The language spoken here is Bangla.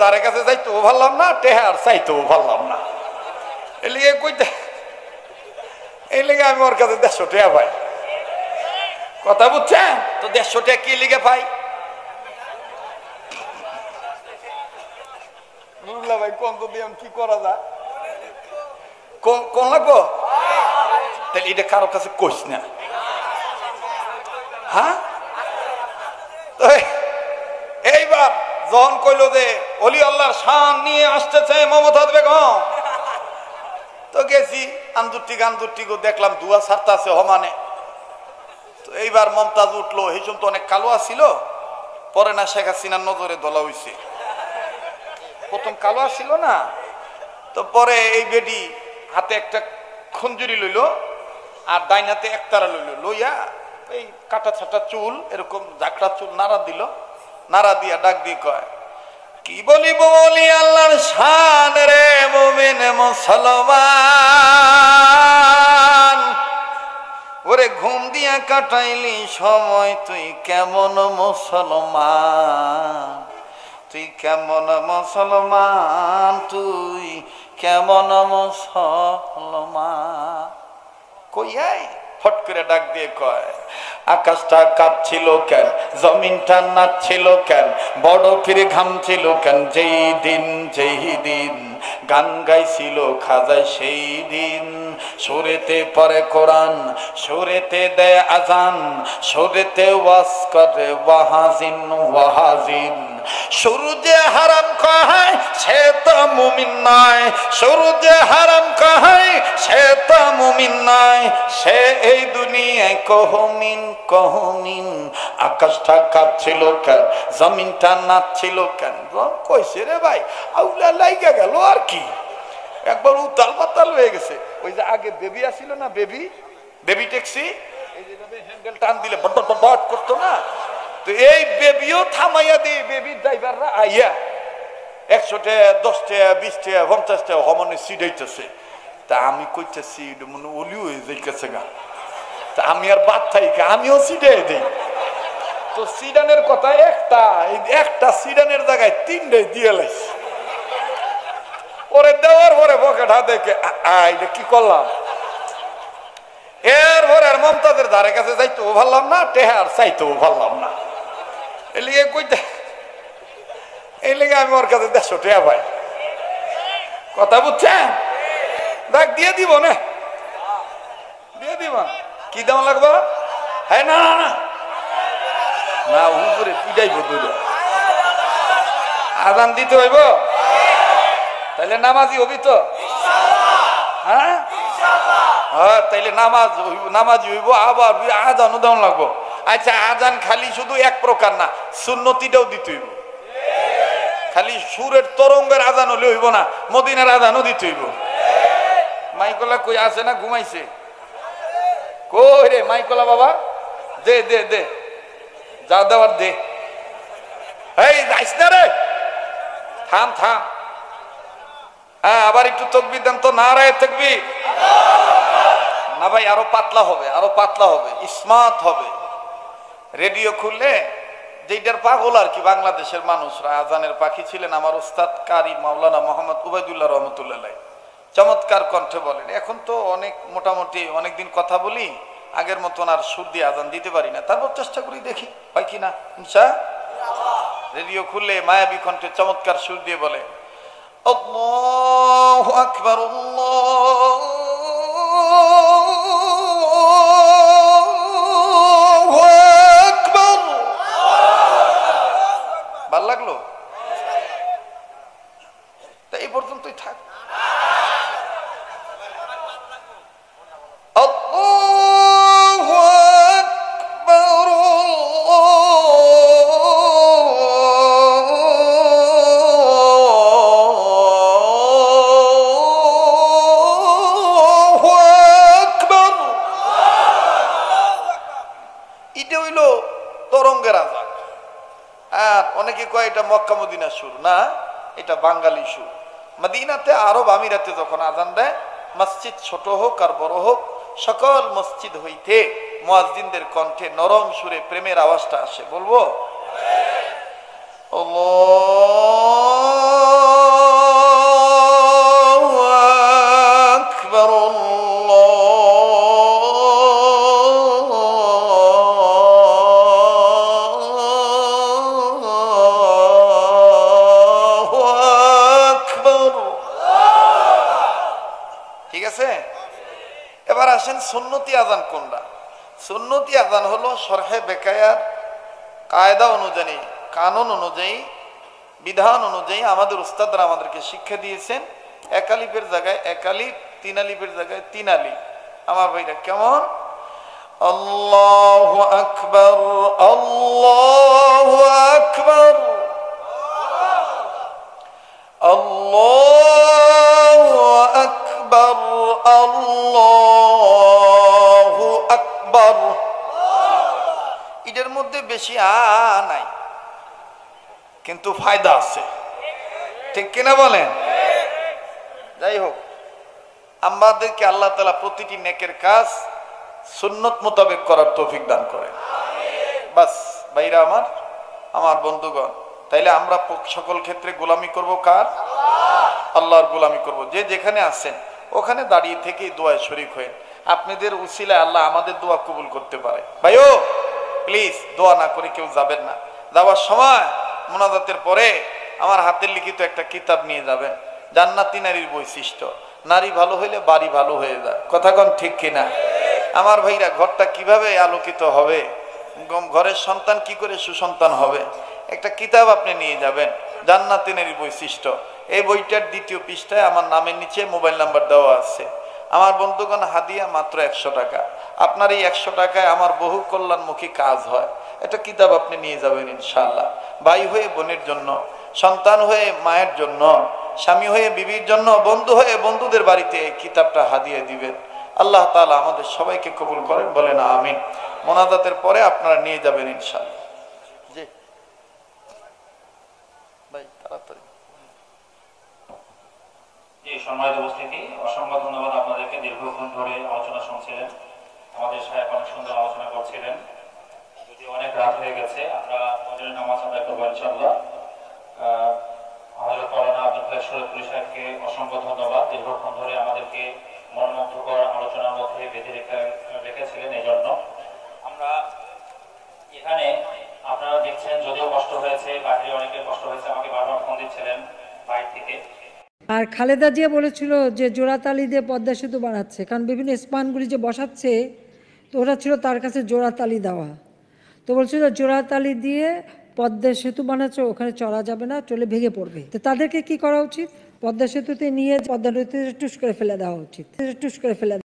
ধারে কাছে যাইতেও পারলাম না, টেহার চাইতেও পারলাম না। এই লিগে কইতে, এই লিগে আমি ওর কাছে 150 টাকা পাই। কথা বুঝছেন তো? 150 টাকা কি লিগে পাই? বুঝলা ভাই, কোন তো দিয়ে কি করা যায়, কোন লাগবো? তাহলে এটা কারো কাছে কইস না, হ্যাঁ? এইবার যখন কইল যে অলি আল্লাহর শান নিয়ে আসতেছে মমতাজ বেগম, তো গেছি আন্দুরটিক দেখলাম দুয়া ছাড়তে আছে হমানে। তো এইবার মমতাজ উঠলো, এই সময় তো অনেক কালো আসছিল, পরে না শেখ হাসিনার নজরে দলা হইছে। প্রথম কালো আসছিল না, তো পরে এই বেডি হাতে একটা খঞ্জুরি লইল আর ডাইন হাতে একতারা লইল, লইয়া এই কাটা ছাটা চুল এরকম ঝাঁকড়া চুল নাড়া দিল, নাড়া দিয়া ডাক দিয়ে কয়, কি বলি বলি আল্লাহর শান রে মুমিন মুসলমান, ওরে ঘুম দিয়া কাটাইলি সময় তুই কেমন মুসলমান, তুই কেমন মুসলমান, তুই কেমন মুসলমান। কইয়াই ফট করে ডাক দিয়ে কয়, আকাশটা কাঁপছিল কেন, জমিনটা নাচছিল কেন, বড় ফিরে ঘামছিল কেন, যেই দিন গান গাইছিল খাজায় সেই দিন। সুরেতে পড়ে কোরআন, সুরেতে দেয় আজান, সুরেতে ওয়াজ করে ওয়াহাজিন। সূর্যে হারাম কহায় সে তো মুমিন নয়, সূর্যে হারাম কহায় সে তো মুমিন নয়, সে এই দুনিয়ায় কহমিন। আকাশটা কাঁপছিল কেন, জমিনটা নাচছিল কেন, কইছে রে ভাই আউলা লাইগা গেল আর কি, একবার উতাল পাতাল হয়ে গেছে। ওই যে আগে বেবি আসছিল না, বেবি ট্যাক্সি, এই যে হ্যান্ডেল টান দিলে বট করতো না, তো এই বেবিও থামাইয়া দিয়ে বেবি ড্রাইভাররা আইয়া 100 টাকা 10 টাকা 20 টাকা 50 টাকা হমনে সিডাইতেছে। তা আমি কইতেছি মনে অলি হয়ে যাইতেছে গা, তা আমি আর বাদ থাকি আমিও সিডাই দিই। তো সিডানের কথা একটা সিডানের জায়গায় 3টাই দিয়ে লাইছি। ওরে দেওয়ার পরে পকেট হাতে এটা কি করলাম, এরপরে আর মমতাজের ধারে কাছে যাইতেও পারলাম না, টেহার চাইতেও পারলাম না। এই লিগে কইতে, এই লিগে আমি ওর কাছে 150 টাকা পাই। কথা বুঝছেন? দেখ দিয়ে দিব না, দিয়ে দিব। কি দাম লাগবে? হ্যাঁ না না না না, উপরে পিটাইব দুটো, আজান দিতে হইব, তাইলে নামাজি হবি তো? হ্যাঁ হ্যাঁ, তাইলে নামাজি হইব, আবার আজানও দেওয়া লাগবো। আচ্ছা, আজান খালি শুধু এক প্রকার না, সুন্নতিটাও দিতে হইব। খালি সুরের তরঙ্গের আজান হলে হইব না, মদিনার আজানও দিতে হইব। মাইকলা কই আছে না, ঘুমাইছে? কই রে মাইকলা বাবা, দে দে দে, যা দেওয়ার দে। এই যাইস না রে, থাম। হ্যাঁ, আবার একটু তকবীর দেন তো, নারায়ে তাকবীর। না ভাই, আরো পাতলা হবে, স্মার্ট হবে। রেডিও খুললে যেটার পাগল আর কি, বাংলাদেশের মানুষরা আজানের পাখি ছিলেন আমার ওস্তাদ কারি মাওলানা মোহাম্মদ উবাইদুল্লাহ রহমতুল্লাহ, চমৎকার কণ্ঠে বলেন। এখন তো মোটামুটি অনেকদিন কথা বলি, আগের মতন আর সুর দিয়ে আজান দিতে পারি না, তারপর চেষ্টা করি, দেখি হয় কিনা ইনশাআল্লাহ। রেডিও খুললে মায়াবী কণ্ঠে চমৎকার সুর দিয়ে বলে, আল্লাহু আকবার, আল্লাহু আকবার। ভাল লাগলো? তা এই পর্যন্তই থাক। আল্লাহু আকবার, তরঙ্গের আজান। আর অনেকে কয় এটা মক্কা মদিনার সুর, না, এটা বাঙালি সুর। মদিনাতে আরব আমিরাতে যখন আজান দেয়, মসজিদ ছোট হোক আর বড় হোক, সকল মসজিদ হইতে মুয়াজ্জিনদের কণ্ঠে নরম সুরে প্রেমের আওয়াজটা আসে। বলবো আল্লাহ আসেন সুন্নতি আজান কোনটা? সুন্নতি আজান হলো শরহে বেকায়ার কায়দা অনুযায়ী, কানুন অনুযায়ী, বিধান অনুযায়ী আমাদের উস্তাদরা আমাদেরকে শিক্ষা দিয়েছেন। এক আলিফের জায়গায় এক আলিফ, তিন আলিফের জায়গায় তিন আলিফ। আমার ভাইরা কেমন? আল্লাহু আকবার, আল্লাহু আকবার, আল্লাহু আকবার, আল্লাহু আকবার। এটার মধ্যে বেশি নাই, কিন্তু ফায়দা আছে, ঠিক কিনা বলেন? যাই হোক, আমাদেরকে আল্লাহ তাআলা প্রতিটি নেকের কাজ সুন্নত মোতাবেক করার তৌফিক দান করেন। বাস ভাইরা আমার, আমার বন্ধুগণ, তাইলে আমরা সকল ক্ষেত্রে গোলামি করব কার? আল্লাহর গোলামি করব। যে যেখানে আছেন ওখানে দাঁড়িয়ে থেকে দোয়ায় শরীক হয়ে আপনাদের উসিলায় আল্লাহ আমাদের দোয়া কবুল করতে পারে। ভাইও প্লিজ দোয়া না করে কেউ যাবেন না। যাওয়ার সময় মুনাজাতের পরে আমার হাতের লিখিত একটা কিতাব নিয়ে যাবেন, জান্নাতি নারীর বৈশিষ্ট্য। নারী ভালো হইলে বাড়ি ভালো হয়ে যায়, কথা কোন ঠিক কিনা? আমার ভাইরা, ঘরটা কিভাবে আলোকিত হবে, ঘরের সন্তান কি করে সুসন্তান হবে, একটা কিতাব আপনি নিয়ে যাবেন, জান্নাতি নারীর বৈশিষ্ট্য। এই বইটার দ্বিতীয় পৃষ্ঠায় আমার নামের নিচে মোবাইল নাম্বার দেওয়া আছে। আমার বন্ধুগণ, হাদিয়া মাত্র 100 টাকা। আপনার এই 100 টাকায় আমার বহু কল্যাণমুখী কাজ হয়। একটা কিতাব আপনি নিয়ে যাবেন ইনশাআল্লাহ। ভাই হয়ে বোনের জন্য, সন্তান হয়ে মায়ের জন্য, স্বামী হয়ে বিবির জন্য, বন্ধু হয়ে বন্ধুদের বাড়িতে এই কিতাবটা হাদিয়া দিবেন। আল্লাহ তাআলা আমাদের সবাইকে কবুল করেন, বলেন আমিন। মোনাজাতের পরে আপনারা নিয়ে যাবেন ইনশাআল্লাহ। জি ভাই, তাড়াতাড়ি। জি, সম্মানিত উপস্থিতি, অসংখ্য ধন্যবাদ আপনাদেরকে। দীর্ঘক্ষণ ধরে আলোচনা শুনছিলেন, আমাদের সাহেব অনেক সুন্দর আলোচনা করছিলেন। যদি অনেক রাত হয়ে গেছে, আমরা ফজরের নামাজ আদায় করবো ইনশাআল্লাহ। হযরত মাওলানা আব্দুল খালেক শরীফুল্লাহ সাহেবকে অসংখ্য ধন্যবাদ, দীর্ঘক্ষণ ধরে আমাদেরকে মনোমুগ্ধকর আলোচনার মধ্যে বেঁধে রেখেছিলেন। এই জন্য আমরা এখানে, আপনারা দেখছেন যদিও কষ্ট হয়েছে, বাইরে অনেকের কষ্ট হয়েছে, আমাকে বারবার ফোন দিচ্ছিলেন বাইরে থেকে। আর খালেদা জিয়া বলেছিল যে জোড়াতালি দিয়ে পদ্মা সেতু বানাচ্ছে, কারণ বিভিন্ন স্পানগুলি যে বসাচ্ছে, তো ওটা ছিল তার কাছে জোড়াতালি দেওয়া। তো বলছিল জোড়াতালি দিয়ে পদ্মা সেতু বানাচ্ছে, ওখানে চলা যাবে না, চলে ভেঙে পড়বে। তো তাদেরকে কি করা উচিত? পদ্মা সেতুতে নিয়ে পদ্মা নদীতে টুস করে ফেলে দেওয়া উচিত, টুস করে ফেলে